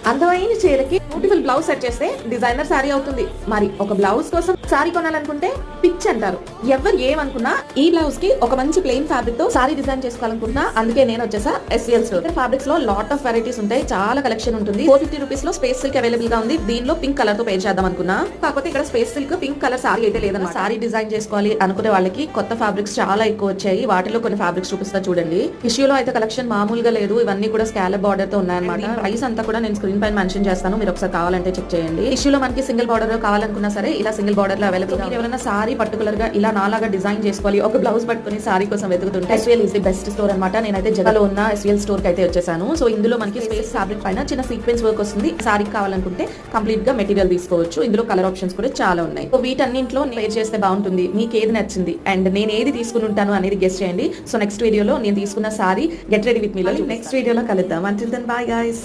అందమైన చీరకి beautiful blouse set చేస్తే డిజైనర్ శారీ అవుతుంది. మరి ఒక బ్లౌజ్ కోసం శారీ కొనాలనుకుంటే పిచ్ అంటారు. ఎవరు ఏమనుకున్నా ఈ బ్లౌజ్ కి ఒక మంచి ప్లెయిన్ ఫ్యాబ్రిక్ తో శారీ డిజైన్ చేసుకోవాలనుకుంటున్నా. అందుకే నేను వచ్చేసా SVL స్టోర్. ఫ్యాబ్రిక్స్ లో లాట్ ఆఫ్ వెరైటీస్ ఉంటాయి, చాలా కలెక్షన్ ఉంటుంది. 450 రూపీస్ లో స్పేస్ సిల్క్ అవైలబుల్ గా ఉంది. దీనిలో పింక్ కలర్ తో పేర్ చేద్దాం అనుకున్నా, కాకపోతే ఇక్కడ space silk pink colour sari అయితే లేదన్నమాట. శారీ డిజైన్ చేసుకోవాలి అనుకునే వాళ్ళకి కొత్త ఫ్యాబ్రిక్స్ చాలా ఎక్కువ వచ్చాయి. వాటిలో కొన్ని ఫ్యాబ్రిక్స్ చూపిస్తా చూడండి. టిష్యూలో అయితే కలెక్షన్ మామూలుగా లేదు. ఇవన్నీ కూడా స్కాలప్ బార్డర్ తో ఉన్నాయన్నమాట. ప్రైస్ అంతా కూడా నేను స్క్రీన్ పైన మెన్షన్ చేస్తాను, మీరు ఒకసారి కావాలంటే చెక్ చేయండి. టిష్యూలో మనకి సింగిల్ బార్డర్ కావాలనుకున్నా సరే ఇలా సింగిల్ బార్డర్ లో అవైలబుల్. మీరు ఎవరైనా సారీ పర్టికులర్ గా ఇలా నాలాగా డిజైన్ చేసుకోవాలి, ఒక బ్లౌజ్ పట్టుకుని సారీ కోసం వెతుకుతుంటే SVL is the best store అనమాట. నేనైతే జగలో ఉన్న SVL స్టోర్ కి అయితే వచ్చేసాను. సో ఇందులో మనకి స్పేస్ ఫ్యాబ్రిక్ పైన చిన్న సీక్వెన్స్ వర్క్ వస్తుంది. సారీ కావాలనుకుంటే కంప్లీట్ గా మెటీరియల్ తీసుకోవచ్చు. ఇందులో కలర్ ఆప్షన్స్ కూడా చాలా ఉన్నాయి. సో వీటన్నింటిలో వేర్ చేస్తే బాగుంటుంది. మీకు ఏది నచ్చింది అండ్ నేను ఏది తీసుకుని ఉంటాను అనేది గెస్ట్ చేయండి. సో నెక్స్ట్ వీడియోలో నేను తీసుకున్న sari get ready with me లో నెక్స్ట్ వీడియోలో కలుద్దాం. Until then bye guys.